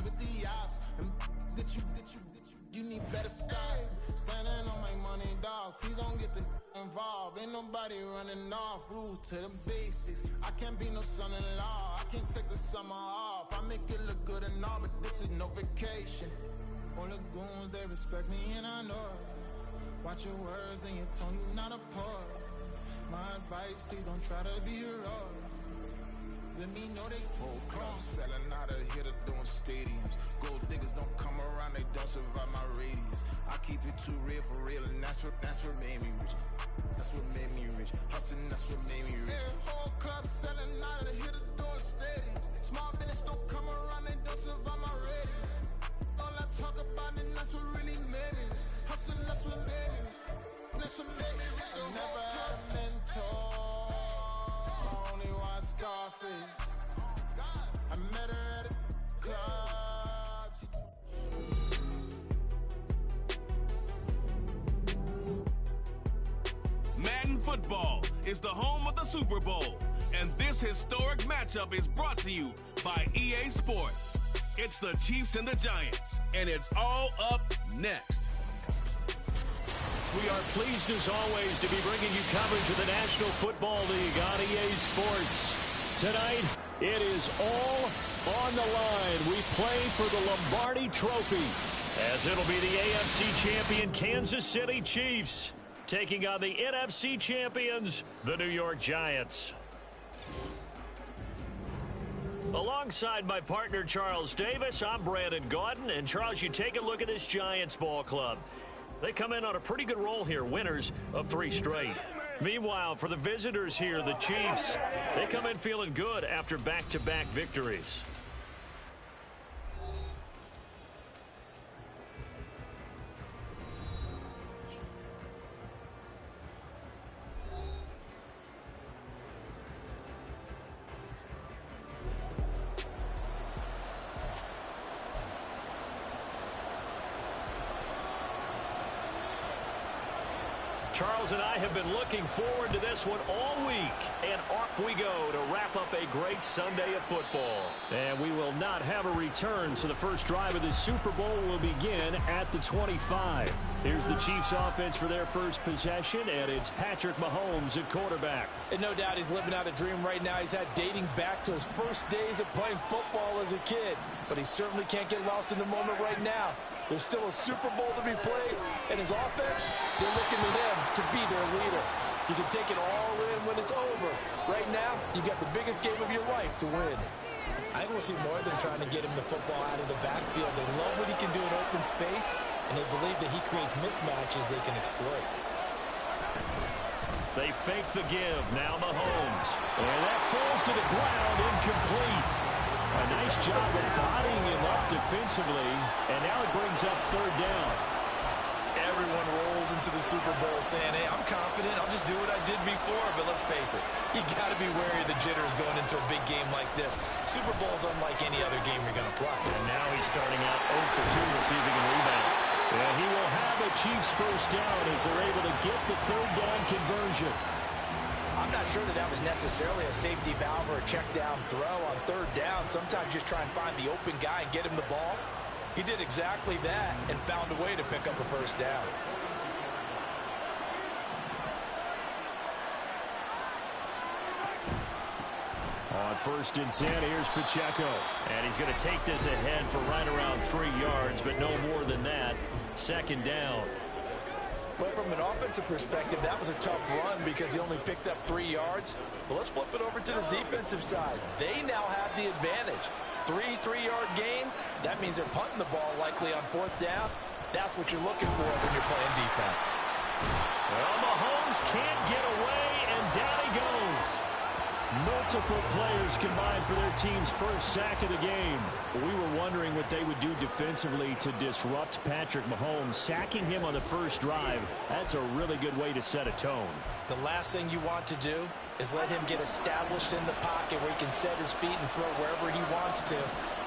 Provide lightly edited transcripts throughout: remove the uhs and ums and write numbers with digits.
with the ops. And you need better stocks. Standing on my money, dog. Please don't get the involved. Ain't nobody running off. Rules to the basics. I can't be no son-in-law. I can't take the summer off. I make it look good and all, but this is no vacation. All the goons, they respect me and I know it. Watch your words and your tone, you not a poet. My advice, please don't try to be heroic. Let me know they whole club selling out of here to doing stadiums. Gold diggers don't come around, they don't survive my radius. I keep it too real for real, and that's what made me rich. That's what made me rich. Hustling, that's what made me rich. Yeah, whole club selling out of here to doing stadiums. Small business don't come around, they don't survive my radius. All I talk about, and that's what really made me rich. Hustling, that's what made me rich. That's what made me rich. Never had a mentor. Only one Scarface. I met her at a club. Madden Football is the home of the Super Bowl, and this historic matchup is brought to you by EA Sports. It's the Chiefs and the Giants, and it's all up next. We are pleased, as always, to be bringing you coverage of the National Football League on EA Sports. Tonight, it is all on the line. We play for the Lombardi Trophy, as it'll be the AFC champion Kansas City Chiefs taking on the NFC champions, the New York Giants. Alongside my partner, Charles Davis, I'm Brandon Gaudin. And, Charles, you take a look at this Giants ball club. They come in on a pretty good roll here, winners of 3 straight. Meanwhile, for the visitors here, the Chiefs, they come in feeling good after back-to-back victories. Charles and I have been looking forward to this one all week, and off we go to wrap up a great Sunday of football. And we will not have a return, so the first drive of the Super Bowl will begin at the 25. Here's the Chiefs offense for their first possession, and it's Patrick Mahomes at quarterback. And no doubt he's living out a dream right now. He's had dating back to his first days of playing football as a kid, but he certainly can't get lost in the moment right now. There's still a Super Bowl to be played, and his offense, they're looking to him to be their leader. You can take it all in when it's over. Right now, you've got the biggest game of your life to win. I think we'll see more than trying to get him the football out of the backfield. They love what he can do in open space, and they believe that he creates mismatches they can exploit. They fake the give. Now Mahomes. And that falls to the ground, incomplete. A nice job of bodying him up defensively, and now it brings up 3rd down. Everyone rolls into the Super Bowl saying, hey, I'm confident, I'll just do what I did before. But let's face it, you got to be wary of the jitters going into a big game like this. Super Bowl's unlike any other game you're going to play. And now he's starting out 0 for 2. We'll see if he can rebound. And he will have a Chiefs first down as they're able to get the 3rd down conversion. I'm not sure that was necessarily a safety valve or a check down throw on 3rd down. Sometimes just try and find the open guy and get him the ball. He did exactly that and found a way to pick up a first down. On 1st and 10, here's Pacheco. And he's going to take this ahead for right around 3 yards, but no more than that. 2nd down. Well, from an offensive perspective, that was a tough run because he only picked up 3 yards. But let's flip it over to the defensive side. They now have the advantage. 3 3-yard gains, that means they're punting the ball likely on 4th down. That's what you're looking for when you're playing defense. Well, Mahomes can't get away, and down he goes. Multiple players combined for their team's first sack of the game. We were wondering what they would do defensively to disrupt Patrick Mahomes. Sacking him on the first drive, that's a really good way to set a tone. The last thing you want to do is let him get established in the pocket where he can set his feet and throw wherever he wants to.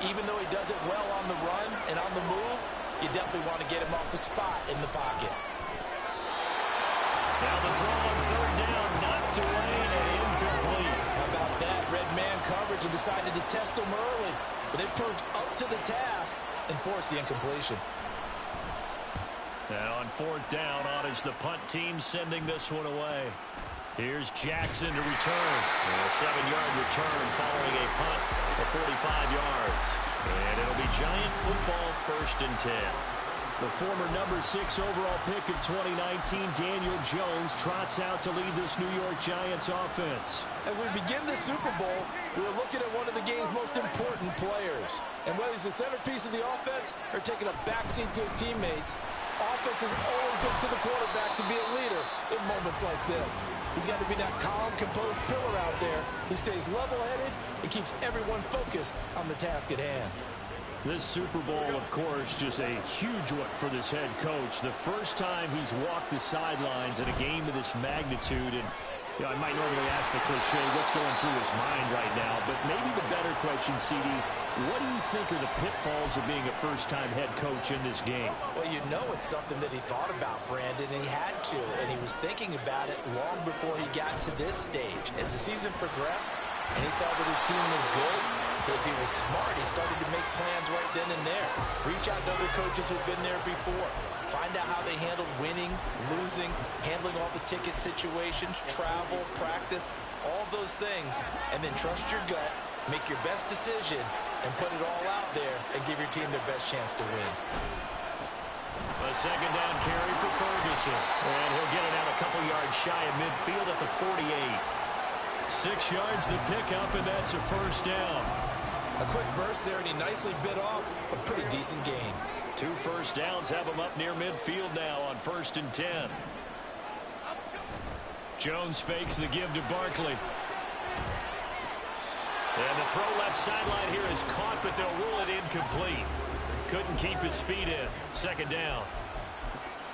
Even though he does it well on the run and on the move, you definitely want to get him off the spot in the pocket. Now the throw on 3rd down, knocked away and incomplete. How about that? Red man coverage and decided to test him early. But they proved up to the task and force the incompletion. And on fourth down, on is the punt team sending this one away. Here's Jackson to return. A 7-yard return following a punt of 45 yards. And it'll be Giant football, 1st and 10. The former number 6 overall pick of 2019, Daniel Jones, trots out to lead this New York Giants offense. As we begin the Super Bowl, we're looking at one of the game's most important players. And whether he's the centerpiece of the offense or taking a backseat to his teammates, offenses always look to the quarterback to be a leader in moments like this. He's got to be that calm, composed pillar out there who stays level-headed and keeps everyone focused on the task at hand. This Super Bowl, of course, just a huge one for this head coach. The first time he's walked the sidelines in a game of this magnitude. And I might normally ask the cliche, what's going through his mind right now? But maybe the better question, CD, what do you think are the pitfalls of being a first-time head coach in this game? Well, you know it's something that he thought about, Brandon, and he had to. And he was thinking about it long before he got to this stage. As the season progressed and he saw that his team was good, if he was smart, he started to make plans right then and there. Reach out to other coaches who've been there before. Find out how they handled winning, losing, handling all the ticket situations, travel, practice, all those things. And then trust your gut, make your best decision, and put it all out there and give your team their best chance to win. A 2nd down carry for Ferguson. And he'll get it out a couple yards shy of midfield at the 48. 6 yards the pickup, and that's a 1st down. A quick burst there, and he nicely bit off a pretty decent gain. 2 first downs have him up near midfield now on 1st and 10. Jones fakes the give to Barkley. And the throw left sideline here is caught, but they'll rule it incomplete. Couldn't keep his feet in. 2nd down.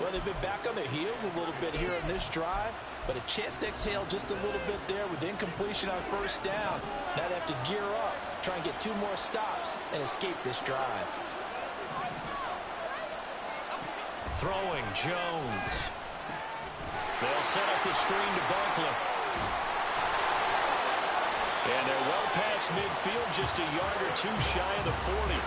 Well, they've been back on their heels a little bit here on this drive, but a chance to exhale just a little bit there with incompletion on 1st down. Now they have to gear up, try and get 2 more stops and escape this drive. Throwing, Jones. They'll set up the screen to Barkley. And they're well past midfield, just a yard or 2 shy of the 40.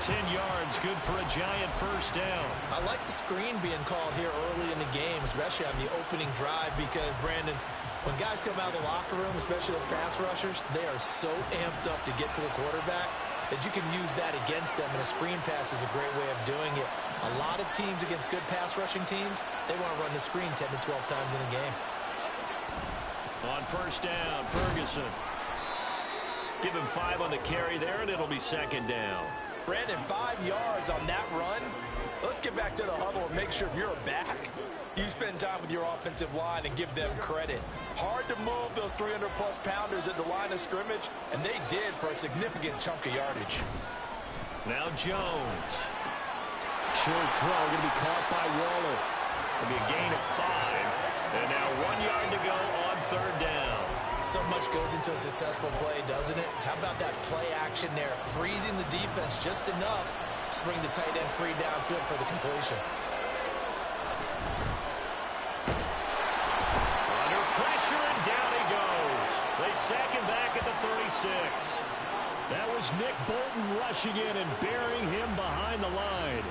10 yards, good for a Giant 1st down. I like the screen being called here early in the game, especially on the opening drive, because, Brandon, when guys come out of the locker room, especially those pass rushers, they are so amped up to get to the quarterback that you can use that against them, and a screen pass is a great way of doing it. A lot of teams against good pass rushing teams, they want to run the screen 10 to 12 times in a game. On 1st down, Ferguson. Give him 5 on the carry there, and it'll be 2nd down. Brandon, 5 yards on that run. Let's get back to the huddle and make sure if you're a back, you spend time with your offensive line and give them credit. Hard to move those 300-plus pounders at the line of scrimmage, and they did for a significant chunk of yardage. Now Jones. Short throw going to be caught by Waller. It'll be a gain of 5. And now 1 yard to go on 3rd down. So much goes into a successful play, doesn't it? How about that play action there? Freezing the defense just enough to bring the tight end free downfield for the completion. Under pressure, and down he goes. They sack him back at the 36. That was Nick Bolton rushing in and burying him behind the line.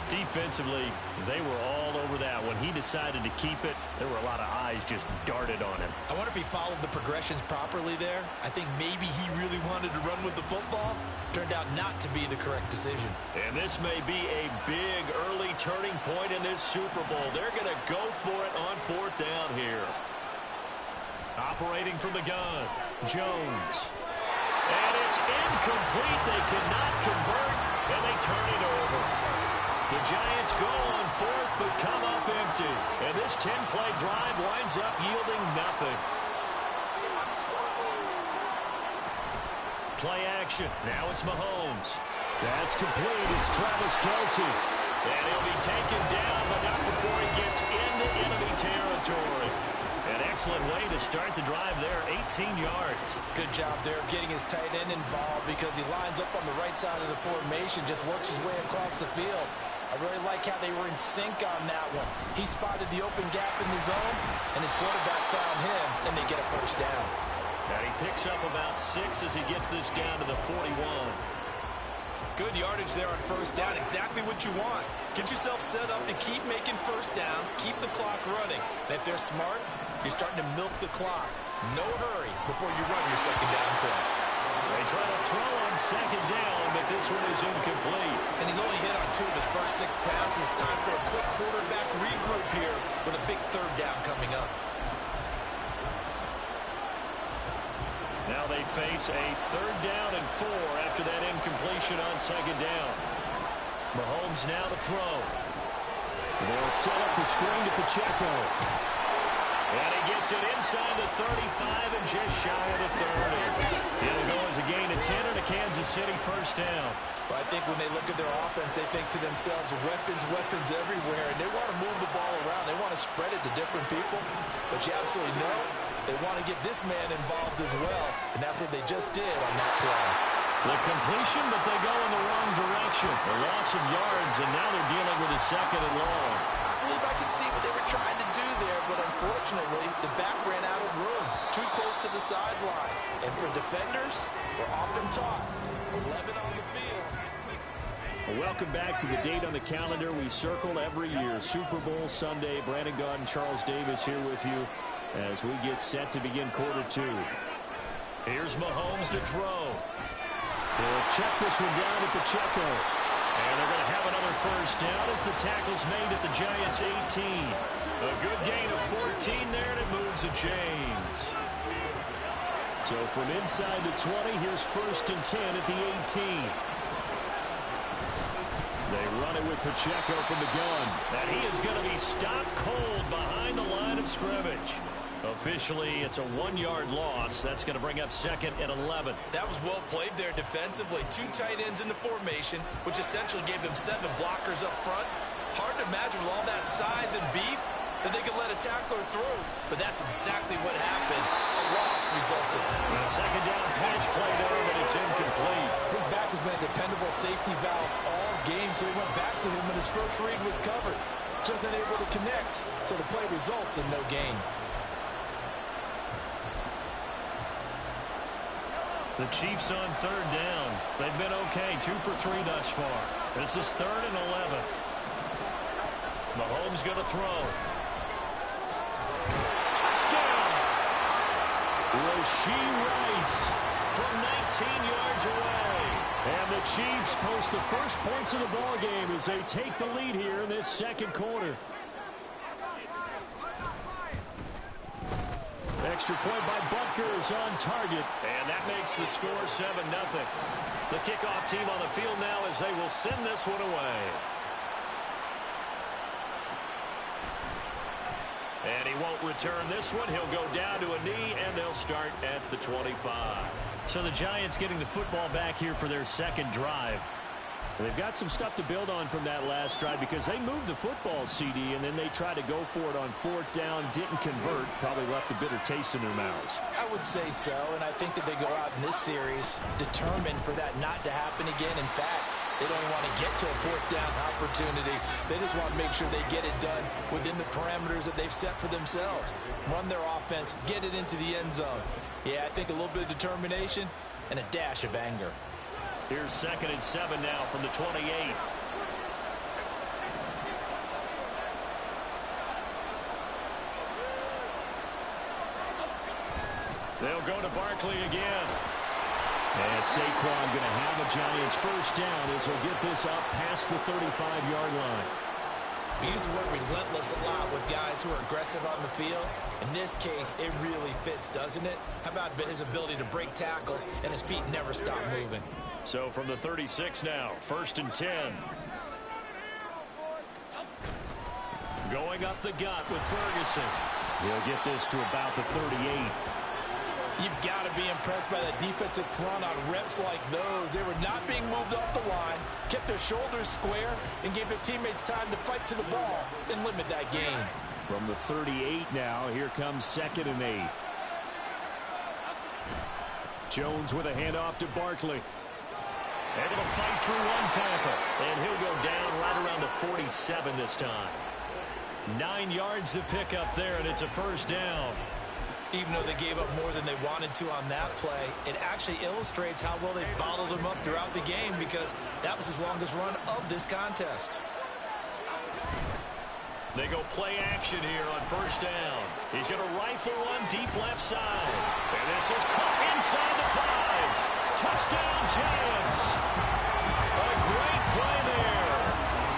Defensively, they were all over that. When he decided to keep it, there were a lot of eyes just darted on him. I wonder if he followed the progressions properly there. I think maybe he really wanted to run with the football. Turned out not to be the correct decision. And this may be a big early turning point in this Super Bowl. They're going to go for it on 4th down here. Operating from the gun, Jones. And it's incomplete. They could not convert, and they turn it over. The Giants go on 4th, but come up empty. And this 10-play drive winds up yielding nothing. Play action. Now it's Mahomes. That's complete. It's Travis Kelce. And he'll be taken down, but not before he gets into enemy territory. An excellent way to start the drive there, 18 yards. Good job there of getting his tight end involved because he lines up on the right side of the formation, just works his way across the field. I really like how they were in sync on that one. He spotted the open gap in the zone, and his quarterback found him, and they get a 1st down. And he picks up about 6 as he gets this down to the 41. Good yardage there on first down. Exactly what you want. Get yourself set up to keep making first downs, keep the clock running. And if they're smart, you're starting to milk the clock. No hurry before you run your second down play. They try to throw on second down, but this one is incomplete. And he's only hit on 2 of his first 6 passes. Time for a quick quarterback regroup here with a big third down coming up. Now they face a third down and 4 after that incompletion on second down. Mahomes now to throw. They'll set up the screen to Pacheco. And he gets it inside the 35 and just shy of the 30. It'll go as a gain of 10 and a Kansas City first down. But I think when they look at their offense, they think to themselves, weapons everywhere, and they want to move the ball around. They want to spread it to different people. But you absolutely know they want to get this man involved as well, and that's what they just did on that play. The completion, but they go in the wrong direction. A loss of yards, and now they're dealing with a second and long. I believe I can see what they were trying to do there, but unfortunately, the back ran out of room. Too close to the sideline. And for defenders, we're often taught 11 on the field. Well, welcome back to the date on the calendar we circle every year. Super Bowl Sunday. Brandon Gaudin, Charles Davis here with you as we get set to begin quarter 2. Here's Mahomes to throw. He'll check this one down to Pacheco. And they're going to have another first down as the tackle's made at the Giants' 18. A good gain of 14 there, and it moves the chains. So from inside the 20, here's first and 10 at the 18. They run it with Pacheco from the gun. And he is going to be stopped cold behind the line of scrimmage. Officially, it's a 1-yard loss. That's going to bring up second and 11. That was well played there defensively. 2 tight ends in the formation, which essentially gave them 7 blockers up front. Hard to imagine with all that size and beef that they could let a tackler through. But that's exactly what happened. A loss resulted. A second down pass play there, but it's incomplete. His back has been a dependable safety valve all game, so he went back to him when his first read was covered. Just unable to connect, so the play results in no gain. The Chiefs on third down. They've been okay, 2 for 3 thus far. This is third and 11. Mahomes going to throw. Touchdown! Rashee Rice from 19 yards away. And the Chiefs post the first points of the ball game as they take the lead here in this second quarter. Extra point by Butker is on target, and that makes the score 7-0. The kickoff team on the field now as they will send this one away. And he won't return this one. He'll go down to a knee, and they'll start at the 25. So the Giants getting the football back here for their second drive. They've got some stuff to build on from that last drive because they moved the football, CD, and then they tried to go for it on fourth down, didn't convert, probably left a bitter taste in their mouths. I would say so, and I think that they go out in this series determined for that not to happen again. In fact, they don't want to get to a fourth down opportunity. They just want to make sure they get it done within the parameters that they've set for themselves. Run their offense, get it into the end zone. Yeah, I think a little bit of determination and a dash of anger. Here's second and 7 now from the 28. They'll go to Barkley again. And Saquon going to have a Giants first down as he'll get this up past the 35-yard line. We use the word relentless a lot with guys who are aggressive on the field. In this case, it really fits, doesn't it? How about his ability to break tackles and his feet never stop moving? So from the 36 now, first and 10. Going up the gut with Ferguson. He'll get this to about the 38. You've got to be impressed by the defensive front on reps like those. They were not being moved off the line, kept their shoulders square, and gave their teammates time to fight to the ball and limit that gain. From the 38 now, here comes second and 8. Jones with a handoff to Barkley. Able to fight through one tackle, and he'll go down right around the 47 this time. 9 yards to pick up there, and it's a first down. Even though they gave up more than they wanted to on that play, it actually illustrates how well they bottled them up throughout the game because that was his longest run of this contest. They go play action here on first down. He's going to rifle one deep left side. And this is caught inside the 5. Touchdown, Giants. A great play there.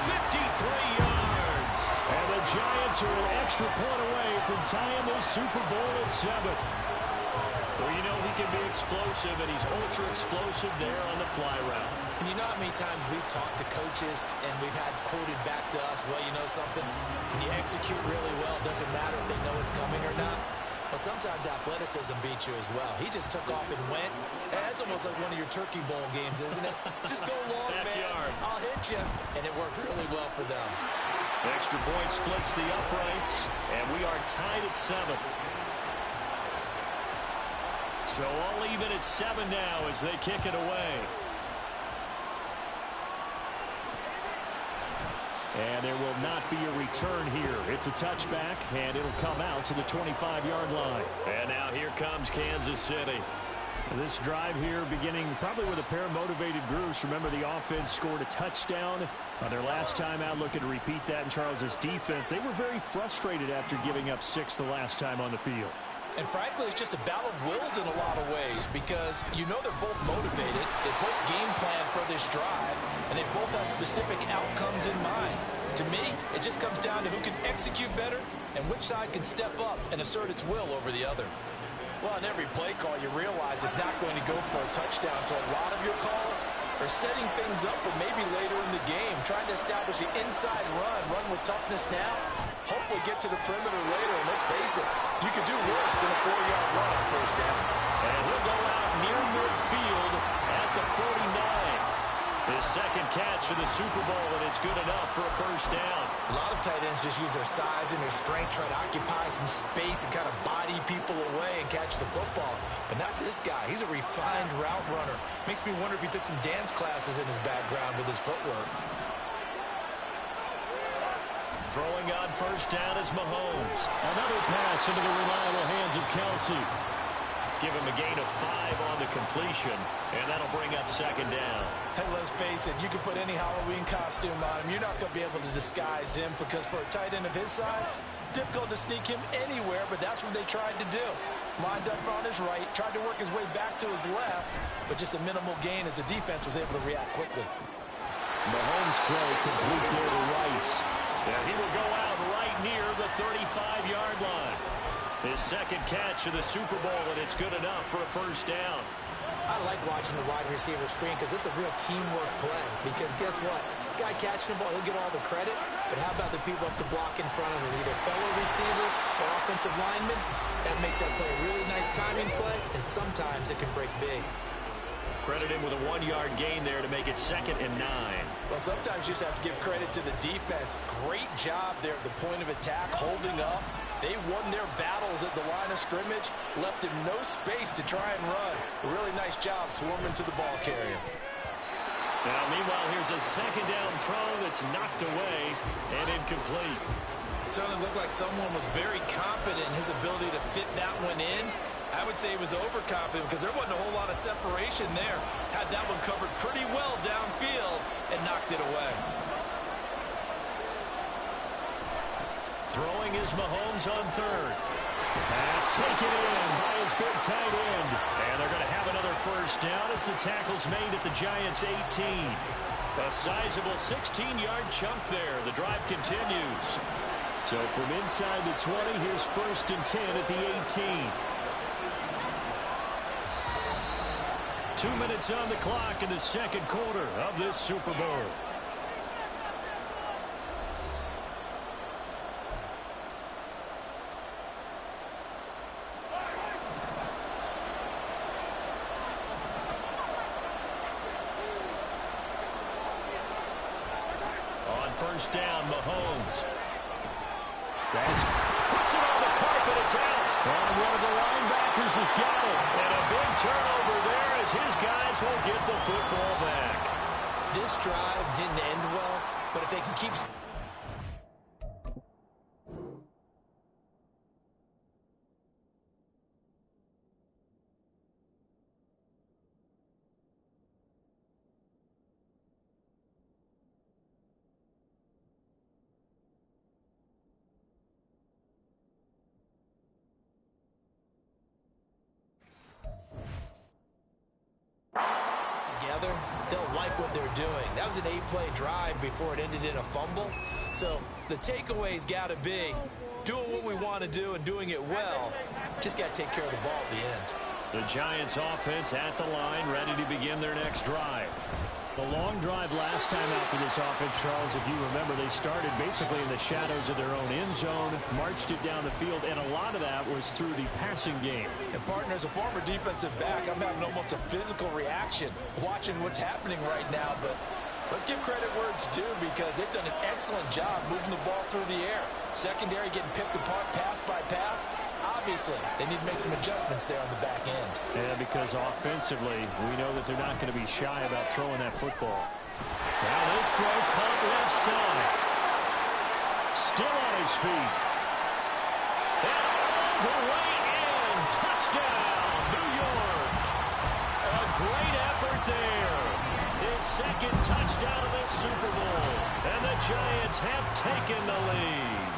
53 yards. And the Giants are an extra point away from tying this Super Bowl at 7. Well, you know he can be explosive, and he's ultra explosive there on the fly route. And you know how many times we've talked to coaches and we've had quoted back to us, well, you know something? When you execute really well, it doesn't matter if they know it's coming or not. Well, sometimes athleticism beats you as well. He just took off and went. That's almost like one of your Turkey Bowl games, isn't it? Just go long, man. I'll hit you. And it worked really well for them. Extra point splits the uprights, and we are tied at 7. So all even at 7 now as they kick it away. And there will not be a return here. It's a touchback, and it'll come out to the 25-yard line. And now here comes Kansas City. This drive here beginning probably with a pair of motivated groups. Remember, the offense scored a touchdown on their last time out. Looking to repeat that in Charles' defense. They were very frustrated after giving up 6 the last time on the field. And frankly, it's just a battle of wills in a lot of ways because you know they're both motivated. They both game plan for this drive, and they both have specific outcomes in mind. To me, it just comes down to who can execute better and which side can step up and assert its will over the other. Well, in every play call, you realize it's not going to go for a touchdown, so a lot of your calls are setting things up for maybe later in the game, trying to establish the inside run with toughness now, hopefully get to the perimeter later, and let's face it, you could do worse than a 4-yard run on first down. And he'll go out near midfield at the 49. His second catch of the Super Bowl, and it's good enough for a first down. A lot of tight ends just use their size and their strength, try to occupy some space and kind of body people away and catch the football. But not this guy. He's a refined route runner. Makes me wonder if he took some dance classes in his background with his footwork. Throwing on first down is Mahomes. Another pass into the reliable hands of Kelsey. Give him a gain of 5 on the completion, and that'll bring up second down. Hey, let's face it, you can put any Halloween costume on him. You're not going to be able to disguise him because for a tight end of his size, difficult to sneak him anywhere, but that's what they tried to do. Lined up on his right, tried to work his way back to his left, but just a minimal gain as the defense was able to react quickly. Mahomes' throw complete there to Rice. And he will go out right near the 35-yard line. His second catch of the Super Bowl, and it's good enough for a first down. I like watching the wide receiver screen because it's a real teamwork play. Because guess what? The guy catching the ball, he'll get all the credit. But how about the people up to block in front of him, either fellow receivers or offensive linemen? That makes that play a really nice timing play, and sometimes it can break big. Credit him with a 1-yard gain there to make it 2nd and 9. Well, sometimes you just have to give credit to the defense. Great job there at the point of attack, holding up. They won their battles at the line of scrimmage, left him no space to try and run. A really nice job swarming to the ball carrier. Now, meanwhile, here's a second down throw that's knocked away and incomplete. Certainly looked like someone was very confident in his ability to fit that one in. I would say he was overconfident because there wasn't a whole lot of separation there. Had that one covered pretty well downfield and knocked it away. Throwing is Mahomes on third. Pass taken in by his big tight end. And they're going to have another first down as the tackle's made at the Giants' 18. A sizable 16-yard chunk there. The drive continues. So from inside the 20, here's 1st and 10 at the 18. 2 minutes on the clock in the second quarter of this Super Bowl. On first down, Mahomes. Puts it on the carpet. It's out. And one of the linebackers has got it. And a big turnover there as his guys will get the football back. This drive didn't end well, but if they can keep... together, they'll like what they're doing. That was an 8-play drive before it ended in a fumble. So the takeaway's got to be doing what we want to do and doing it well. Just got to take care of the ball at the end. The Giants offense at the line, ready to begin their next drive. The long drive last time out for this offense, Charles, if you remember, they started basically in the shadows of their own end zone, marched it down the field, and a lot of that was through the passing game. And, partner, as a former defensive back, I'm having almost a physical reaction watching what's happening right now. But let's give credit where it's due, because they've done an excellent job moving the ball through the air. Secondary getting picked apart pass by pass. Obviously, they need to make some adjustments there on the back end. Yeah, because offensively, we know that they're not going to be shy about throwing that football. Now this throw caught left side. Still on his feet. And all the way in. Touchdown, New York. A great effort there. His second touchdown of the Super Bowl. And the Giants have taken the lead.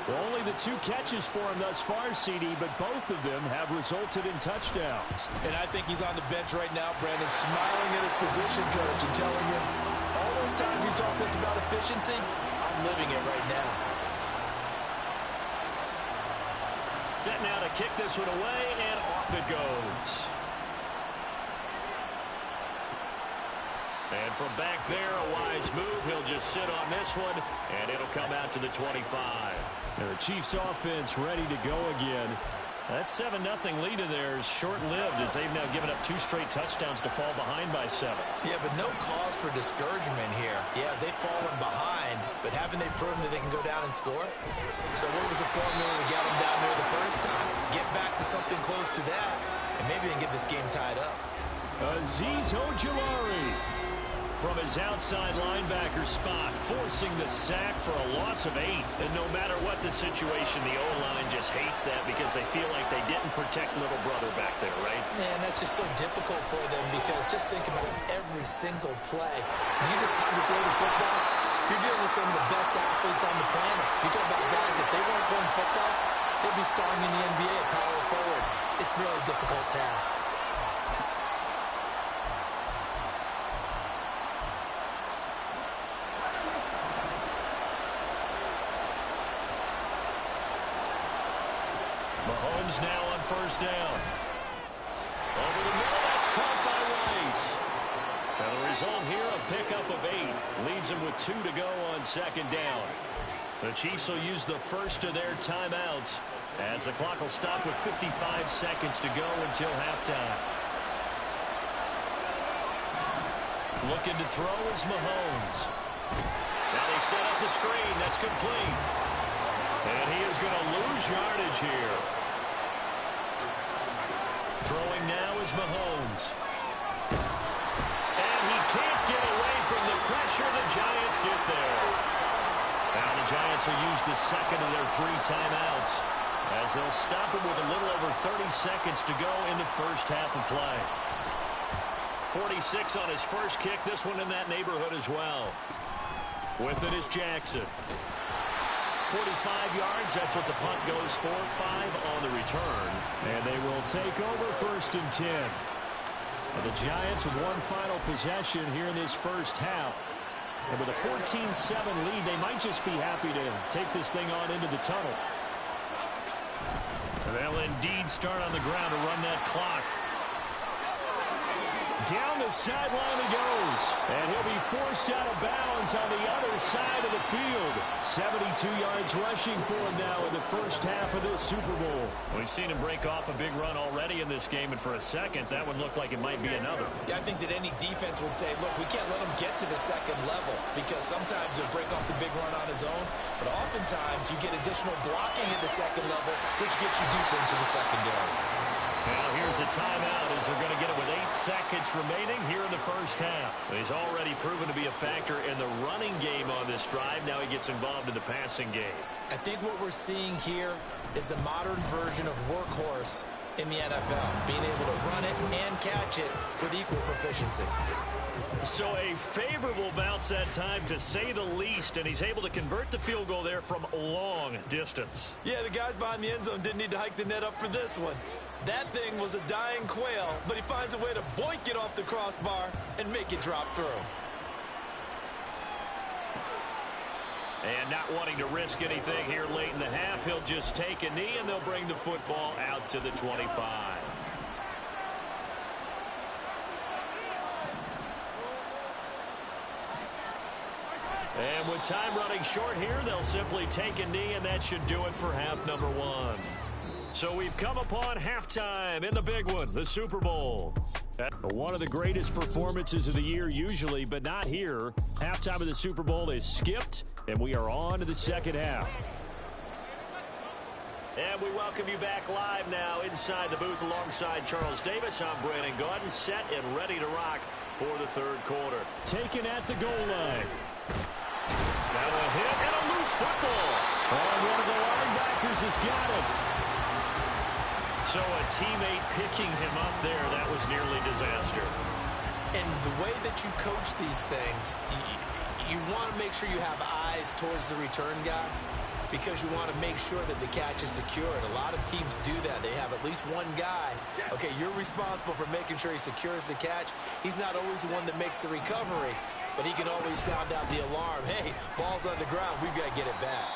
Only the 2 catches for him thus far, CD, but both of them have resulted in touchdowns. And I think he's on the bench right now, Brandon, smiling at his position coach and telling him, all those times you talked us about efficiency, I'm living it right now. Set now to kick this one away, and off it goes. And from back there, a wise move. He'll just sit on this one, and it'll come out to the 25. The Chiefs offense ready to go again. That 7-0 lead of theirs short-lived, as they've now given up 2 straight touchdowns to fall behind by 7. Yeah, but no cause for discouragement here. Yeah, they've fallen behind, but haven't they proven that they can go down and score? So what was the formula to get them down there the first time? Get back to something close to that, and maybe they can get this game tied up. Azeez Ojulari from his outside linebacker spot, forcing the sack for a loss of 8. And no matter what the situation, the O-line just hates that because they feel like they didn't protect little brother back there, right? Man, that's just so difficult for them, because just think about every single play. When you decide to throw the football, you're dealing with some of the best athletes on the planet. You talk about guys, if they weren't playing football, they'd be starring in the NBA at power forward. It's really a difficult task. Mahomes now on first down. Over the middle, that's caught by Rice. And the result here, a pickup of 8. Leaves him with 2 to go on second down. The Chiefs will use the first of their timeouts, as the clock will stop with 55 seconds to go until halftime. Looking to throw is Mahomes. Now they set up the screen. That's complete. And he is going to lose yardage here. Throwing now is Mahomes. And he can't get away from the pressure. The Giants get there. Now the Giants will use the second of their 3 timeouts, as they'll stop it with a little over 30 seconds to go in the first half of play. 46 on his first kick. This one in that neighborhood as well. With it is Jackson. 45 yards, that's what the punt goes for. 5 on the return. And they will take over first and 10. And the Giants with one final possession here in this first half. And with a 14-7 lead, they might just be happy to take this thing on into the tunnel. They'll indeed start on the ground to run that clock. Down the sideline he goes. And he'll be forced out of bounds on the other side of the field. 72 yards rushing for him now in the first half of this Super Bowl. We've seen him break off a big run already in this game, and for a second, that one looked like it might be another. Yeah, I think that any defense would say, look, we can't let him get to the second level, because sometimes he'll break off the big run on his own, but oftentimes you get additional blocking at the second level, which gets you deeper into the secondary. Now here's a timeout as they're going to get it with 8 seconds remaining here in the first half. He's already proven to be a factor in the running game on this drive. Now he gets involved in the passing game. I think what we're seeing here is the modern version of workhorse in the NFL, being able to run it and catch it with equal proficiency. So a favorable bounce that time, to say the least, and he's able to convert the field goal there from long distance. Yeah, the guys behind the end zone didn't need to hike the net up for this one. That thing was a dying quail, but he finds a way to boink it off the crossbar and make it drop through. And not wanting to risk anything here late in the half, he'll just take a knee, and they'll bring the football out to the 25. And with time running short here, they'll simply take a knee, and that should do it for half number one. So we've come upon halftime in the big one, the Super Bowl. One of the greatest performances of the year usually, but not here. Halftime of the Super Bowl is skipped, and we are on to the second half. And we welcome you back live now inside the booth alongside Charles Davis. I'm Brandon Gaudin, set and ready to rock for the third quarter. Taken at the goal line. Now a hit and a loose football. Oh, one of the linebackers has got it. So a teammate picking him up there, that was nearly disaster. And the way that you coach these things, you want to make sure you have eyes towards the return guy because you want to make sure that the catch is secure. And a lot of teams do that. They have at least one guy. Okay, you're responsible for making sure he secures the catch. He's not always the one that makes the recovery, but he can always sound out the alarm. Hey, ball's on the ground. We've got to get it back.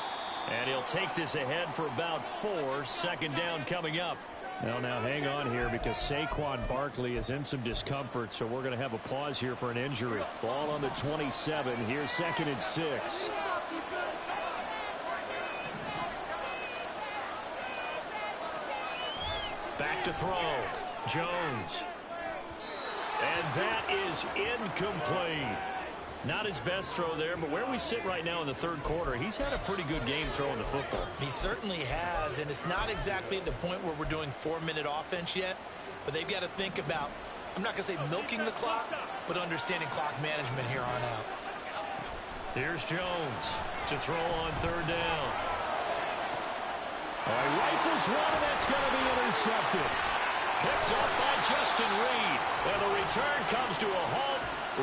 And he'll take this ahead for about 4. Second down coming up. Well, now hang on here because Saquon Barkley is in some discomfort, so we're going to have a pause here for an injury. Ball on the 27. Here's 2nd and 6. Back to throw. Jones. And that is incomplete. Not his best throw there, but where we sit right now in the third quarter, he's had a pretty good game throwing the football. He certainly has, and it's not exactly at the point where we're doing 4-minute offense yet, but they've got to think about, I'm not going to say milking the clock, but understanding clock management here on out. Here's Jones to throw on third down. All right, rifles one, and that's going to be intercepted. Picked up by Justin Reed, and the return comes to a halt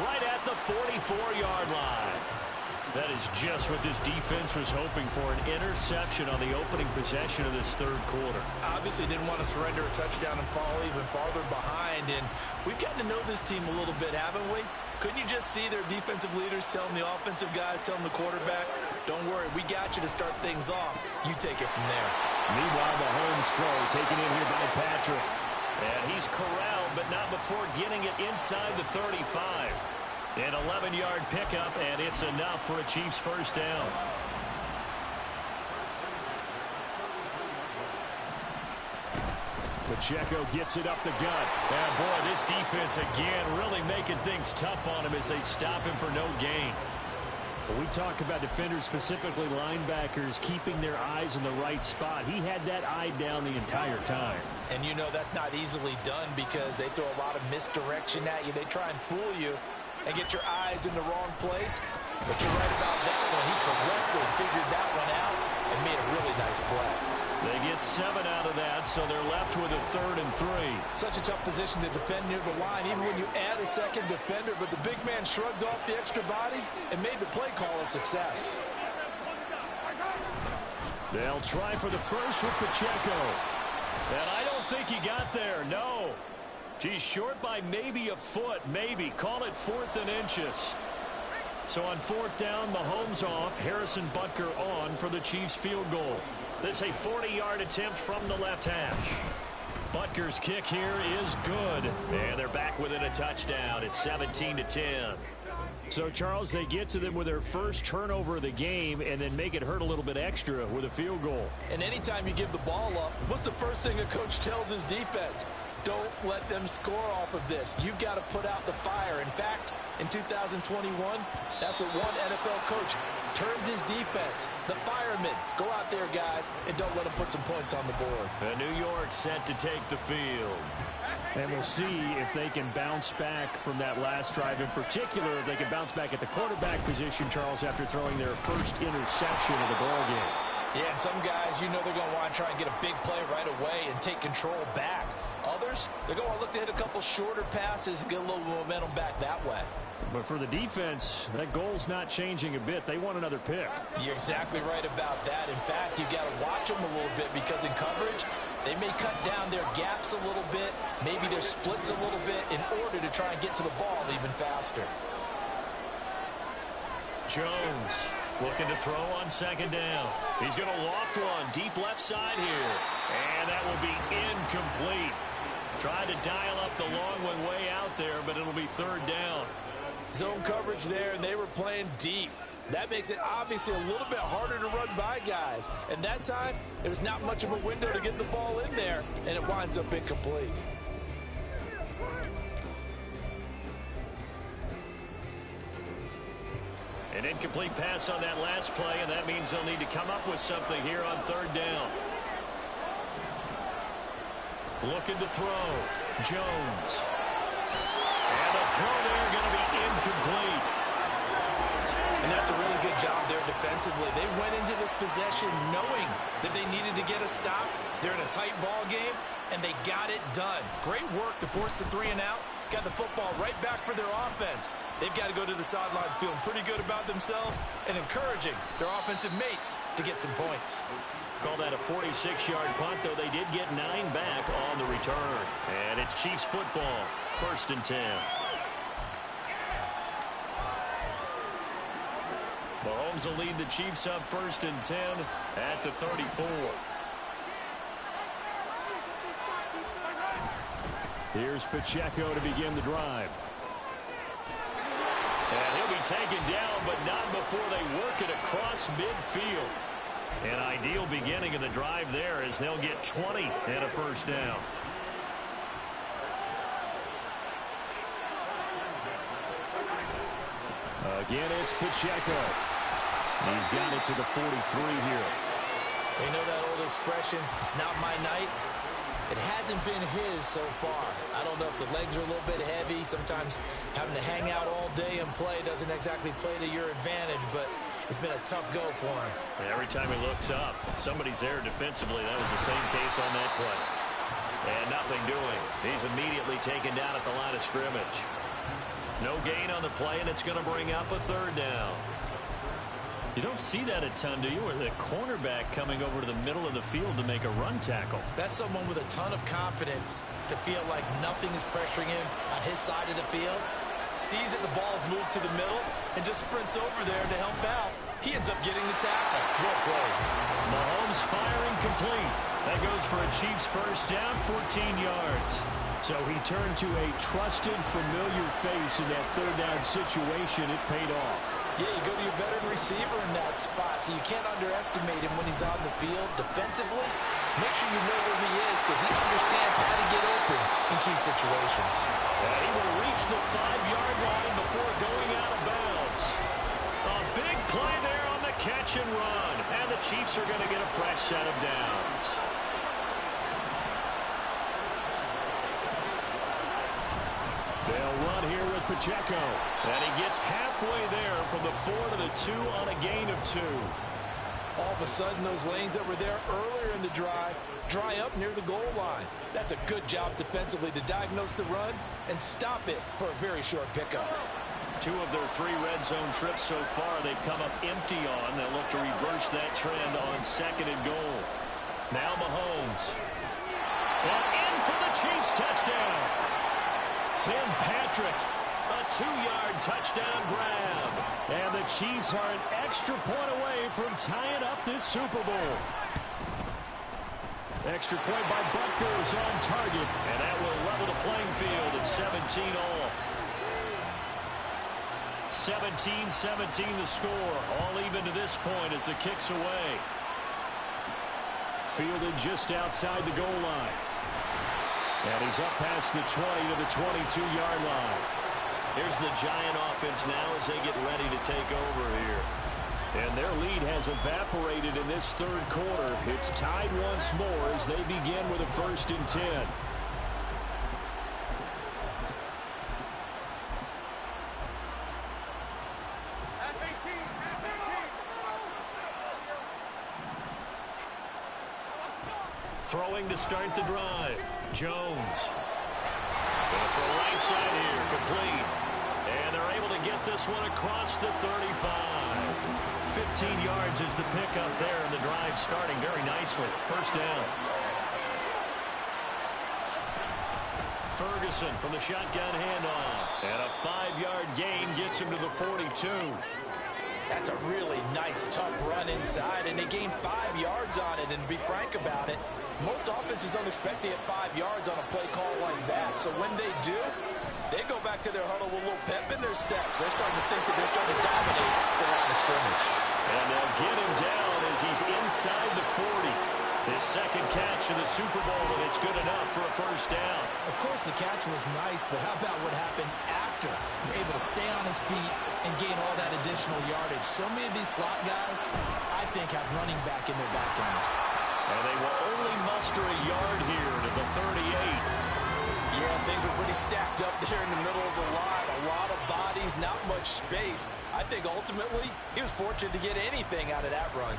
right at the 44-yard line. That is just what this defense was hoping for, an interception on the opening possession of this third quarter. Obviously didn't want to surrender a touchdown and fall even farther behind, and we've gotten to know this team a little bit, haven't we? Couldn't you just see their defensive leaders telling the offensive guys, telling the quarterback, don't worry, we got you to start things off. You take it from there. Meanwhile, Mahomes' throw taken in here by Patrick. And he's corralled, but not before getting it inside the 35. An 11-yard pickup, and it's enough for a Chiefs first down. Pacheco gets it up the gut. And boy, this defense again really making things tough on him as they stop him for no gain. When we talk about defenders, specifically linebackers, keeping their eyes in the right spot, he had that eye down the entire time. And you know that's not easily done because they throw a lot of misdirection at you. They try and fool you and get your eyes in the wrong place. But you're right about that one. He correctly figured that one out and made a really nice play. They get 7 out of that, so they're left with a 3rd and 3. Such a tough position to defend near the line, even when you add a second defender. But the big man shrugged off the extra body and made the play call a success. They'll try for the first with Pacheco. And I don't think he got there, no. He's short by maybe a foot, maybe. Call it 4th and inches. So on 4th down, Mahomes off, Harrison Butker on for the Chiefs field goal. This a 40-yard attempt from the left hash. Butker's kick here is good. And they're back within a touchdown. It's 17-10. So, Charles, they get to them with their first turnover of the game and then make it hurt a little bit extra with a field goal. And anytime you give the ball up, what's the first thing a coach tells his defense? Don't let them score off of this. You've got to put out the fire. In fact, in 2021, that's what one NFL coach termed his defense. The firemen. Go out there, guys, and don't let them put some points on the board. And New York set to take the field. And we'll see if they can bounce back from that last drive. In particular, if they can bounce back at the quarterback position, Charles, after throwing their first interception of the ballgame. Yeah, and some guys, you know they're going to want to try and get a big play right away and take control back. Others, they're going to look to hit a couple shorter passes and get a little momentum back that way. But for the defense, that goal's not changing a bit. They want another pick. You're exactly right about that. In fact, you've got to watch them a little bit because in coverage, They may cut down their gaps a little bit, maybe their splits a little bit in order to try and get to the ball even faster. Jones looking to throw on second down. He's going to loft one deep left side here. And that will be incomplete. Tried to dial up the long one way out there, but it'll be third down. Zone coverage there, and they were playing deep. That makes it obviously a little bit harder to run by guys. And that time, there's not much of a window to get the ball in there, and it winds up incomplete. An incomplete pass on that last play, and that means they'll need to come up with something here on third down. Looking to throw. Jones. And the throw there going to be incomplete. And that's a really good job there defensively. They went into this possession knowing that they needed to get a stop. They're in a tight ball game, and they got it done. Great work to force the 3 and out. Got the football right back for their offense. They've got to go to the sidelines feeling pretty good about themselves and encouraging their offensive mates to get some points. Call that a 46-yard punt, though they did get 9 back on the return. And it's Chiefs football, 1st and 10. Mahomes will lead the Chiefs up 1st and 10 at the 34. Here's Pacheco to begin the drive. And he'll be taken down, but not before they work it across midfield. An ideal beginning of the drive there as they'll get 20 and a first down. Again, it's Pacheco. He's got it to the 43 here. They know that old expression, it's not my night. It hasn't been his so far. I don't know if the legs are a little bit heavy. Sometimes having to hang out all day and play doesn't exactly play to your advantage, but it's been a tough go for him. And every time he looks up, somebody's there defensively. That was the same case on that play. And nothing doing. He's immediately taken down at the line of scrimmage. No gain on the play, and it's going to bring up a third down. You don't see that a ton, do you? Or the cornerback coming over to the middle of the field to make a run tackle. That's someone with a ton of confidence to feel like nothing is pressuring him on his side of the field. Sees that the ball's moved to the middle and just sprints over there to help out. He ends up getting the tackle. Well played. Mahomes firing complete. That goes for a Chiefs first down, 14 yards. So he turned to a trusted, familiar face in that third down situation. It paid off. Yeah, you go to your veteran receiver in that spot, so you can't underestimate him when he's on the field defensively. Make sure you know where he is because he understands how to get open in key situations. And he will reach the 5-yard line before going out of bounds. A big play there on the catch and run. And the Chiefs are going to get a fresh set of downs. They'll run here with Pacheco. And he gets halfway there from the 4 to the 2 on a gain of 2. All of a sudden, those lanes that were there earlier in the drive dry up near the goal line. That's a good job defensively to diagnose the run and stop it for a very short pickup. 2 of their 3 red zone trips so far they've come up empty on. They'll look to reverse that trend on 2nd and goal. Now Mahomes. And in for the Chiefs touchdown. Tim Patrick, a 2-yard touchdown grab. And the Chiefs are an extra point away from tying up this Super Bowl. Extra point by Butker is on target. And that will level the playing field at 17 all. 17-17 the score. All even to this point as the kick's away. Fielded just outside the goal line. And he's up past the 20 to the 22-yard line. Here's the Giant offense now as they get ready to take over here. And their lead has evaporated in this third quarter. It's tied once more as they begin with a 1st and 10. Throwing to start the drive. Jones. Going for a right side here. Complete. And they're able to get this one across the 35. 15 yards is the pickup there, and the drive starting very nicely. First down. Ferguson from the shotgun handoff. And a 5-yard gain gets him to the 42. That's a really nice, tough run inside, and they gained 5 yards on it. And to be frank about it, most offenses don't expect to get 5 yards on a play call like that. So when they do, they go back to their huddle with a little pep in their steps. They're starting to think that they're starting to dominate the line of scrimmage. And they'll get him down as he's inside the 40. His second catch of the Super Bowl, and it's good enough for a first down. Of course, the catch was nice, but how about what happened after? Able to stay on his feet and gain all that additional yardage. So many of these slot guys, I think, have running back in their background. And they will only muster a yard here to the 38. Yeah, things were pretty stacked up there in the middle of the line. A lot of bodies, not much space. I think ultimately he was fortunate to get anything out of that run.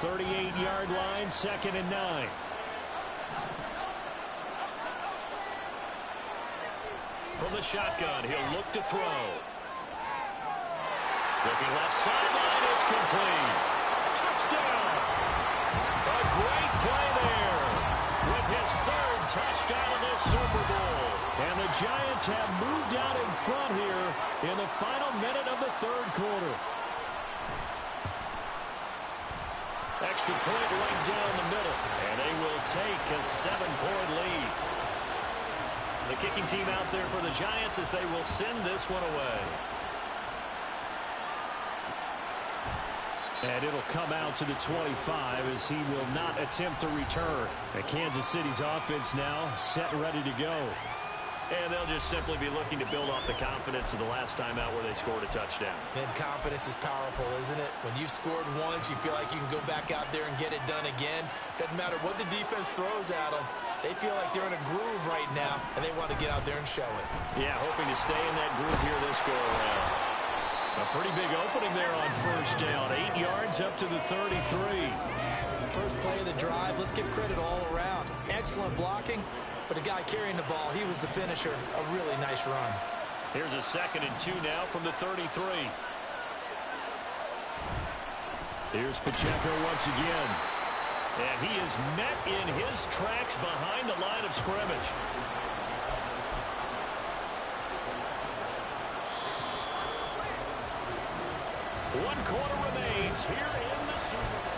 The 38-yard line, 2nd and 9. From the shotgun, he'll look to throw. Looking left sideline, it's complete. Touchdown! A great play there with his 3rd touchdown of this Super Bowl. And the Giants have moved out in front here in the final minute of the 3rd quarter. Extra point right down the middle, and they will take a 7-point lead. The kicking team out there for the Giants as they will send this one away. And it'll come out to the 25 as he will not attempt to return. And Kansas City's offense now set and ready to go. And they'll just simply be looking to build off the confidence of the last time out where they scored a touchdown. And confidence is powerful, isn't it? When you've scored once, you feel like you can go back out there and get it done again. Doesn't matter what the defense throws at them. They feel like they're in a groove right now, and they want to get out there and show it. Yeah, hoping to stay in that groove here this go-around. A pretty big opening there on first down. 8 yards up to the 33. First play of the drive. Let's give credit all around. Excellent blocking. But the guy carrying the ball, he was the finisher. A really nice run. Here's a 2nd and 2 now from the 33. Here's Pacheco once again. And he is met in his tracks behind the line of scrimmage. One quarter remains here in the Super Bowl.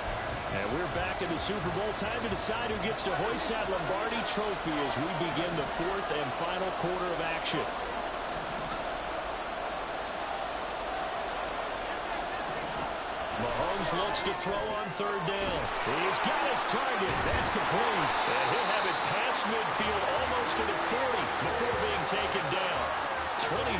And we're back in the Super Bowl. Time to decide who gets to hoist that Lombardi trophy as we begin the 4th and final quarter of action. Mahomes looks to throw on 3rd down. He's got his target. That's complete. And he'll have it past midfield almost to the 40 before being taken down. 27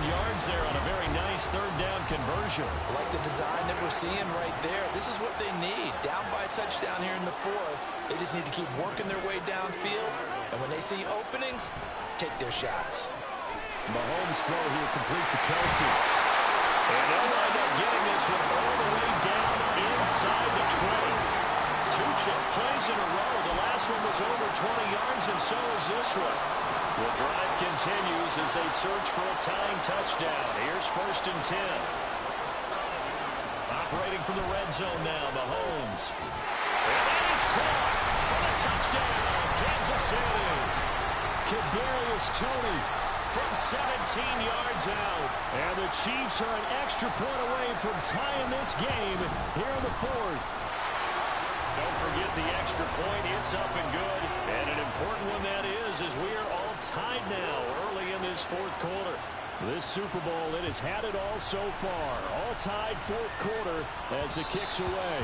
yards there on a very nice 3rd down conversion. I like the design that we're seeing right there. This is what they need. Down by a touchdown here in the 4th. They just need to keep working their way downfield. And when they see openings, take their shots. Mahomes throw here complete to Kelsey. And they'll wind up getting this one all the way down inside the 20. 2 chip plays in a row. The last one was over 20 yards, and so is this one. The drive continues as they search for a tying touchdown. Here's 1st and 10. Operating from the red zone now, Mahomes. And that is caught for a touchdown, Kansas City. Kadarius Toney from 17 yards out. And the Chiefs are an extra point away from tying this game here in the 4th. Don't forget the extra point. It's up and good. And an important one that is, as we are all tied now early in this 4th quarter. This Super Bowl, it has had it all so far. All tied 4th quarter as it kicks away.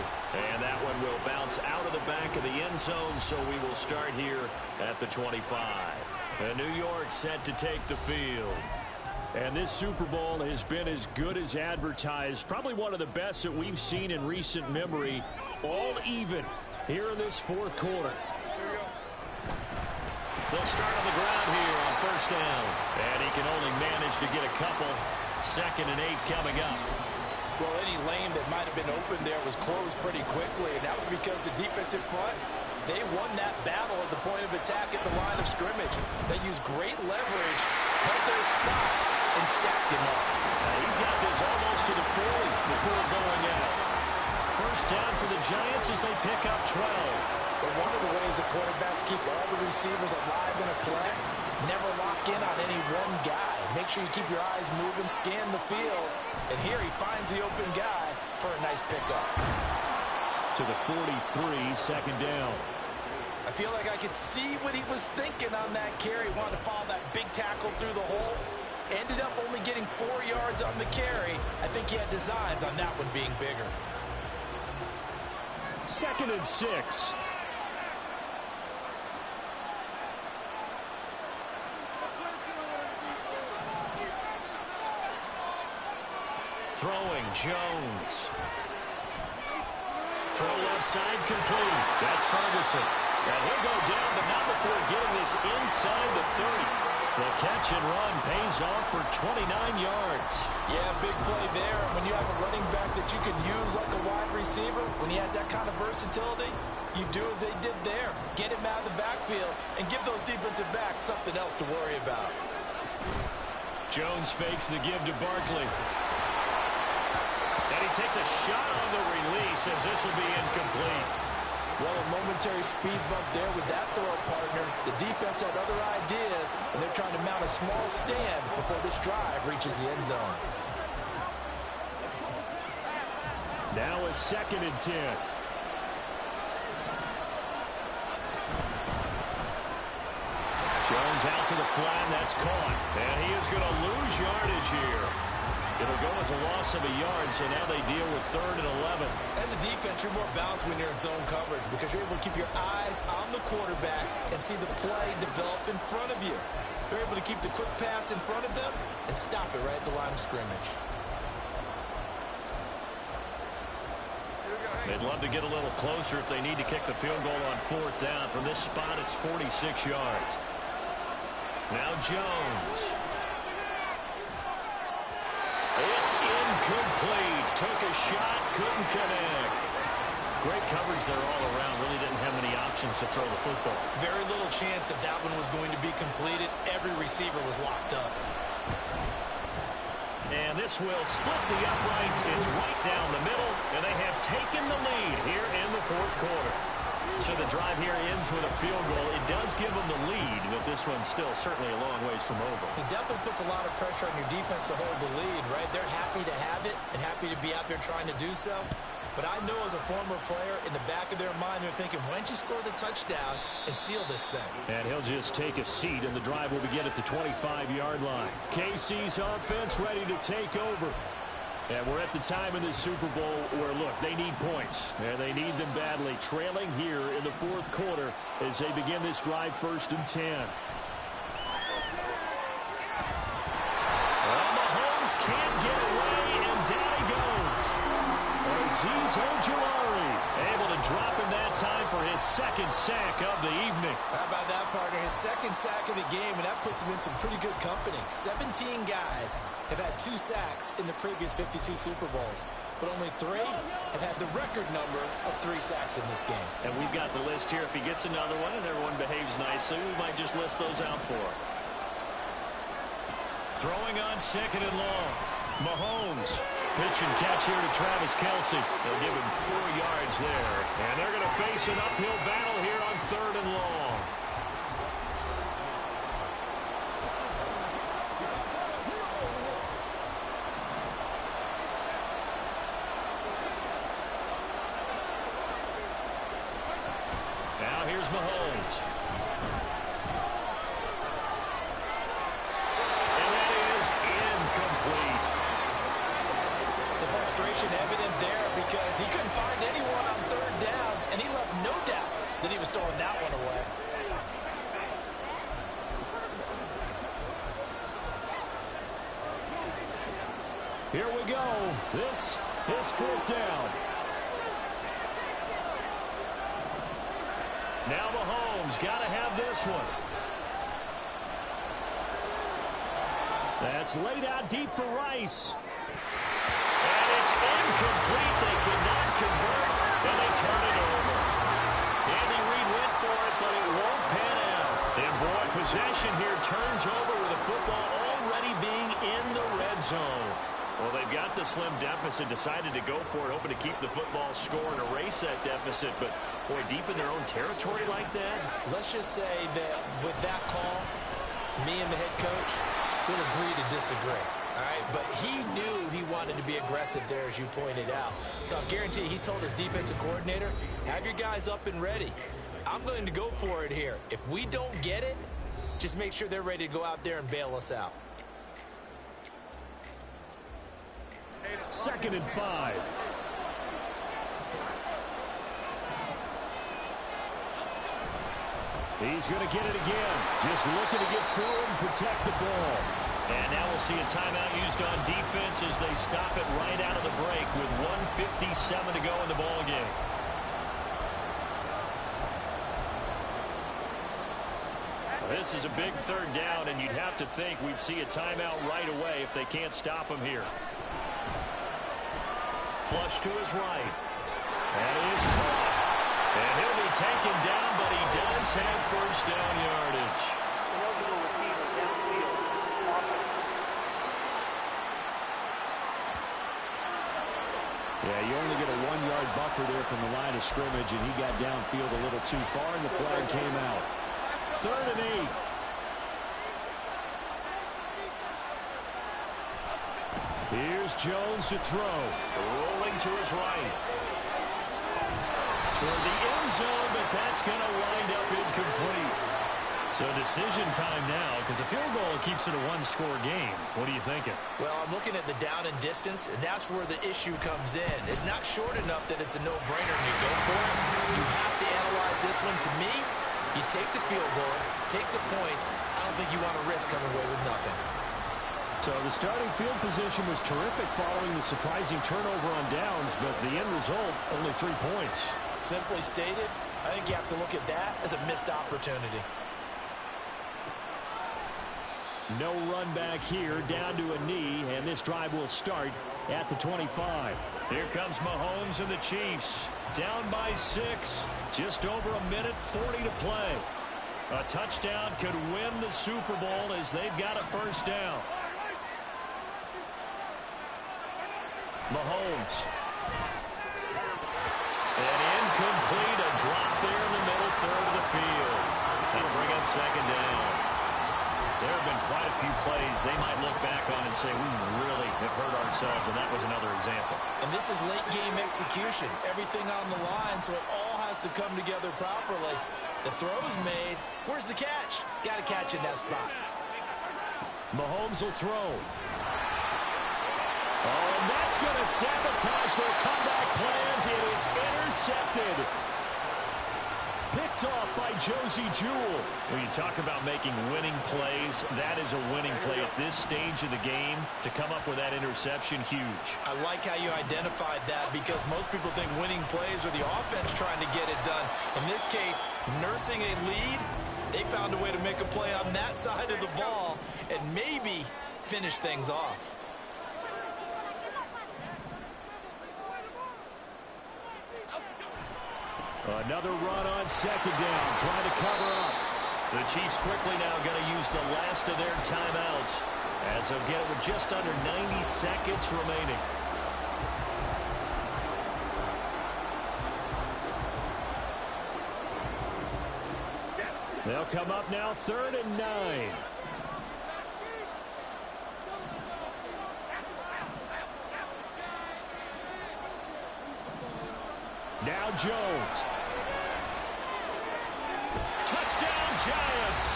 And that one will bounce out of the back of the end zone, so we will start here at the 25. And New York set to take the field. And this Super Bowl has been as good as advertised. Probably one of the best that we've seen in recent memory. All even here in this 4th quarter. They'll start on the ground here on 1st down. And he can only manage to get a couple. 2nd and 8 coming up. Well, any lane that might have been open there was closed pretty quickly, and that was because the defensive front, they won that battle at the point of attack at the line of scrimmage. They used great leverage, held their spot, and stacked him up. He's got this almost to the 40 before going out. first down for the Giants as they pick up 12. But one of the ways the quarterbacks keep all the receivers alive in a play, never lock in on any one guy. Make sure you keep your eyes moving, scan the field. And here he finds the open guy for a nice pickup. To the 43, second down. I feel like I could see what he was thinking on that carry. Wanted to follow that big tackle through the hole. Ended up only getting 4 yards on the carry. I think he had designs on that one being bigger. 2nd and 6. Throwing, Jones. Throw left side complete. That's Ferguson. And he'll go down, but not before getting this inside the 30. The catch and run pays off for 29 yards. Yeah, big play there. When you have a running back that you can use like a wide receiver, when he has that kind of versatility, you do as they did there. Get him out of the backfield and give those defensive backs something else to worry about. Jones fakes the give to Barkley. And he takes a shot on the release as this will be incomplete. Well, a momentary speed bump there with that throw partner. The defense had other ideas, and they're trying to mount a small stand before this drive reaches the end zone. Now a 2nd and 10. Jones out to the flat, that's caught. And he is going to lose yardage here. It'll go as a loss of a yard, so now they deal with 3rd and 11. As a defense, you're more balanced when you're in zone coverage because you're able to keep your eyes on the quarterback and see the play develop in front of you. You're able to keep the quick pass in front of them and stop it right at the line of scrimmage. They'd love to get a little closer if they need to kick the field goal on 4th down. From this spot, it's 46 yards. Now Jones. It's incomplete. Took a shot, couldn't connect. Great coverage there all around. Really didn't have many options to throw the football. Very little chance that that one was going to be completed. Every receiver was locked up. And this will split the uprights. It's right down the middle, and they have taken the lead here in the 4th quarter. So the drive here ends with a field goal. It does give them the lead, but this one's still certainly a long ways from over. It definitely puts a lot of pressure on your defense to hold the lead, right? They're happy to have it and happy to be out there trying to do so. But I know as a former player, in the back of their mind, they're thinking, why don't you score the touchdown and seal this thing? And he'll just take a seat, and the drive will begin at the 25-yard line. KC's offense ready to take over. And we're at the time in the Super Bowl where, look, they need points. And they need them badly. Trailing here in the 4th quarter as they begin this drive 1st and 10. Well, Mahomes can't get away, and down he goes. Azeez Ojulari able to drop him that time for his 2nd sack of the evening. How about that, partner? His 2nd sack of the game, and that puts him in some pretty good company. 17 guys have had 2 sacks in the previous 52 Super Bowls, but only 3 have had the record number of 3 sacks in this game. And we've got the list here. If he gets another one and everyone behaves nicely, we might just list those out for him. Throwing on 2nd and long. Mahomes. Pitch and catch here to Travis Kelce. They'll give him 4 yards there. And they're going to face an uphill battle here on 3rd and long. Now here's Mahomes. And that is incomplete. The frustration evident there because he couldn't find anyone on 3rd down, and he left no doubt that he was throwing that one away. Here we go. This is 4th down. Now Mahomes got to have this one. That's laid out deep for Rice. And it's incomplete. They could not convert, and they turn it over. Andy Reid went for it, but it won't pan out. And boy, possession here turns over with the football already being in the red zone. Well, they've got the slim deficit, decided to go for it, hoping to keep the football score and erase that deficit. But, boy, deep in their own territory like that? Let's just say that with that call, me and the head coach will agree to disagree. All right, but he knew he wanted to be aggressive there, as you pointed out. So I guarantee he told his defensive coordinator, have your guys up and ready. I'm going to go for it here. If we don't get it, just make sure they're ready to go out there and bail us out. 2nd and 5. He's going to get it again. Just looking to get through and protect the ball. And now we'll see a timeout used on defense as they stop it right out of the break with 1:57 to go in the ball game. This is a big 3rd down, and you'd have to think we'd see a timeout right away if they can't stop him here. Flush to his right. And he is caught. And he'll be taken down, but he does have 1st down yardage. Yeah, you only get a 1-yard buffer there from the line of scrimmage, and he got downfield a little too far, and the flag came out. 3rd and 8. Here's Jones to throw. Rolling to his right. Toward the end zone, but that's going to wind up incomplete. So decision time now, because a field goal keeps it a 1-score game. What are you thinking? Well, I'm looking at the down and distance, and that's where the issue comes in. It's not short enough that it's a no-brainer and you go for it. You have to analyze this one. To me, you take the field goal, take the points. I don't think you want to risk coming away with nothing. So the starting field position was terrific following the surprising turnover on downs, but the end result, only 3 points. Simply stated, I think you have to look at that as a missed opportunity. No run back here, down to a knee, and this drive will start at the 25. Here comes Mahomes and the Chiefs. Down by 6, just over a minute 40 to play. A touchdown could win the Super Bowl as they've got a 1st down. Mahomes. And incomplete, a drop there in the middle 3rd of the field. That'll bring up 2nd down. There have been quite a few plays they might look back on and say, we really have hurt ourselves, and that was another example. And this is late-game execution. Everything on the line, so it all has to come together properly. The throw's made. Where's the catch? Got to catch in that spot. Mahomes will throw. Oh, and that's going to sabotage their comeback plans. It is intercepted. Picked off by Josie Jewell. When you talk about making winning plays, that is a winning play at this stage of the game. To come up with that interception, huge. I like how you identified that because most people think winning plays are the offense trying to get it done. In this case, nursing a lead, they found a way to make a play on that side of the ball and maybe finish things off. Another run on 2nd down, trying to cover up. The Chiefs quickly now going to use the last of their timeouts as they'll get it with just under 90 seconds remaining. They'll come up now 3rd and 9. Now Jones. Touchdown Giants.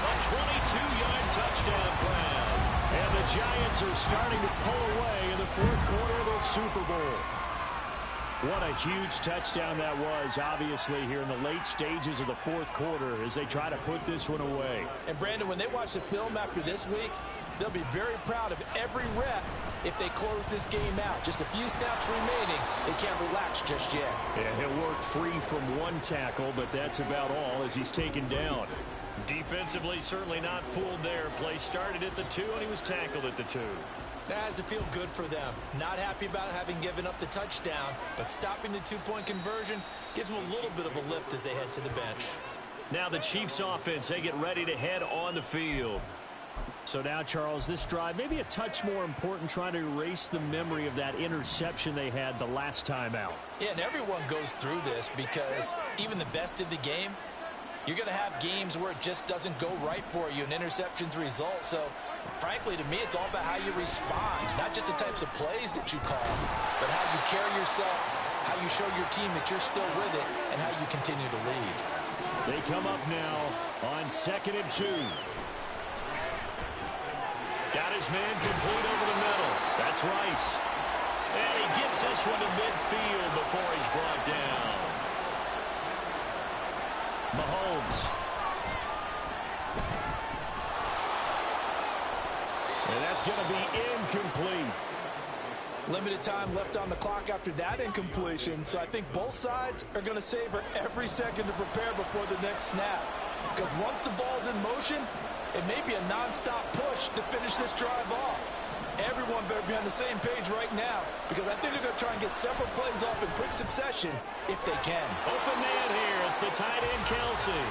A 22-yard touchdown grab. And the Giants are starting to pull away in the 4th quarter of the Super Bowl. What a huge touchdown that was, obviously, here in the late stages of the 4th quarter as they try to put this one away. And, Brandon, when they watch the film after this week, they'll be very proud of every rep if they close this game out. Just a few snaps remaining. They can't relax just yet. Yeah, he'll work free from 1 tackle, but that's about all as he's taken down. Defensively, certainly not fooled there. Play started at the 2, and he was tackled at the 2. That has to feel good for them. Not happy about having given up the touchdown, but stopping the 2-point conversion gives them a little bit of a lift as they head to the bench. Now the Chiefs offense, they get ready to head on the field. So now, Charles, this drive maybe a touch more important, trying to erase the memory of that interception they had the last time out. Yeah, and everyone goes through this because even the best in the game, you're going to have games where it just doesn't go right for you and interceptions result. So, frankly, to me, it's all about how you respond, not just the types of plays that you call, but how you carry yourself, how you show your team that you're still with it, and how you continue to lead. They come up now on 2nd and 2. Got his man complete over the middle. That's Rice. And he gets this one to midfield before he's brought down. Mahomes. And that's going to be incomplete. Limited time left on the clock after that incompletion, so I think both sides are going to savor every second to prepare before the next snap. Because once the ball's in motion, it may be a non-stop push to finish this drive off. Everyone better be on the same page right now, because I think they're going to try and get several plays off in quick succession if they can. Open man here. It's the tight end, Kelsey.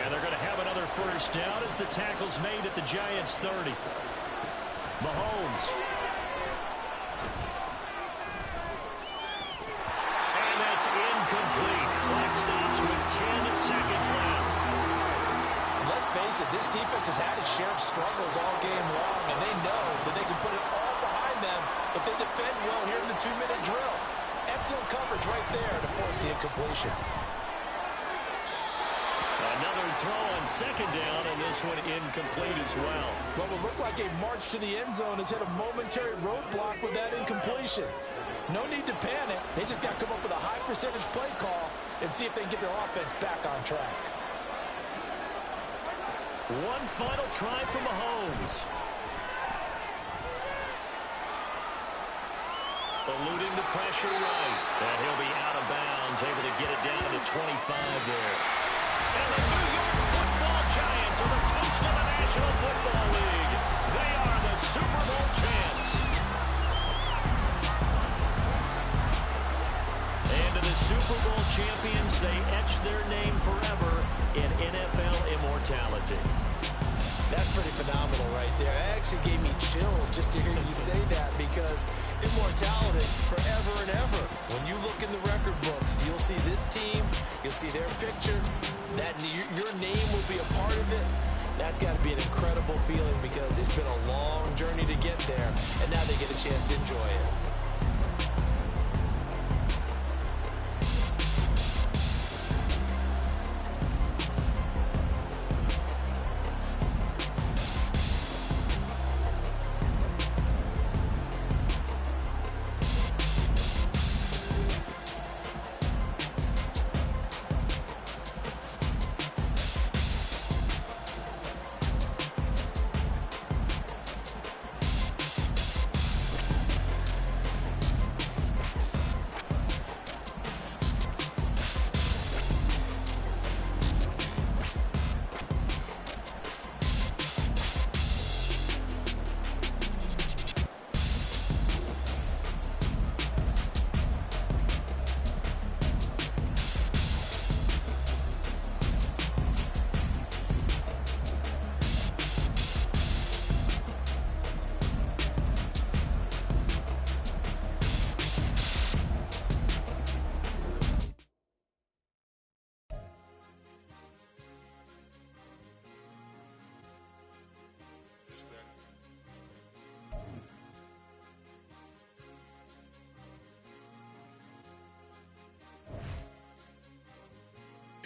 And they're going to have another first down as the tackle's made at the Giants' 30. Mahomes. And that's incomplete. Clock stops with 10 seconds left. Let's face it, this defense has had its share of struggles all game long, and they know that they can put it all behind them if they defend well here in the 2-minute drill. Excellent coverage right there to force the incompletion. Another throw on 2nd down, and this one incomplete as well. What will look like a march to the end zone has hit a momentary roadblock with that incompletion. No need to panic. They just got to come up with a high percentage play call and see if they can get their offense back on track. One final try for Mahomes. Eluding the pressure right. And he'll be out of bounds, able to get it down to the 25 there. And the New York Football Giants are the toast of the National Football League. They are the Super Bowl champs. And to the Super Bowl champions, they etch their name forever in NFL immortality. That's pretty phenomenal right there. It actually gave me chills just to hear you say that, because immortality forever and ever. When you look in the record books, you'll see this team, you'll see their picture, that your name will be a part of it. That's got to be an incredible feeling, because it's been a long journey to get there, and now they get a chance to enjoy it.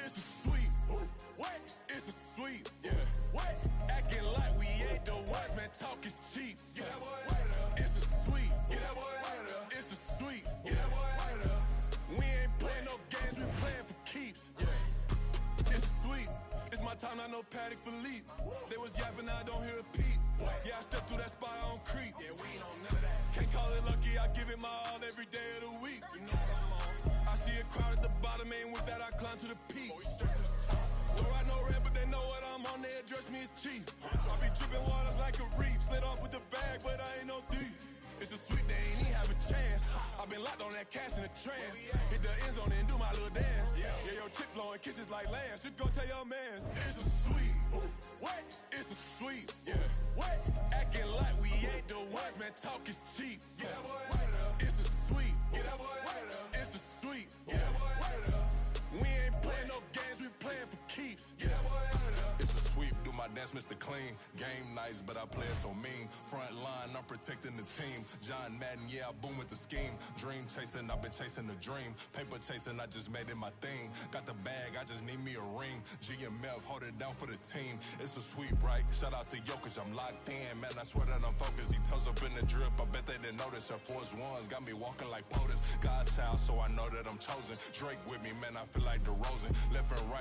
It's a sweet. What? It's a sweet. Yeah. What? Acting like we ain't the ones, man. Talk is cheap. Get that boy out of there. It's a sweet. Get that boy out of there. It's a sweet. Get that boy out of there. We ain't playing no games. We playing for keeps. Yeah. It's sweet. It's my time. I know Paddock Philippe. They was yapping. I don't hear a peep. Yeah, I step through that spot. I don't creep. Yeah, we ain't on none of that. Can't call it lucky. I give it my all every day of the week. You know what I'm on. I see a crowd at the bottom, and with that I climb to the peak. Don't ride no red, but they know what I'm on. They address me as chief. I be dripping waters like a reef. Slid off with the bag, but I ain't no thief. It's a sweet, they ain't even have a chance. I've been locked on that cash in a trance. Hit the end zone and do my little dance. Yeah, your chick blowing kisses like Lance. You go tell your mans. It's a sweet. What? It's a sweet. Yeah. wise man talk is cheap. Get that boy out of there. It's a sweep. Get that boy out of there. It's a sweep. Get that boy out of there. We ain't playing no games, we playing for keeps. Get that boy out of there. It's a sweep, do my dance, Mr. Clean. Game nice, but I play it so mean. Front line, I'm protecting the team. John Madden, yeah, I boom with the scheme. Dream chasing, I've been chasing the dream. Paper chasing, I just made it my thing. Got the bag, I just need me a ring. GMF, hold it down for the team. It's a sweep, right? Shout out to Jokic, I'm locked in. Man, I swear that I'm focused. These toes up in the drip, I bet they didn't notice. Air Force Ones got me walking like POTUS. God's child, so I know that I'm chosen. Drake with me, man, I feel like DeRozan. Left and right.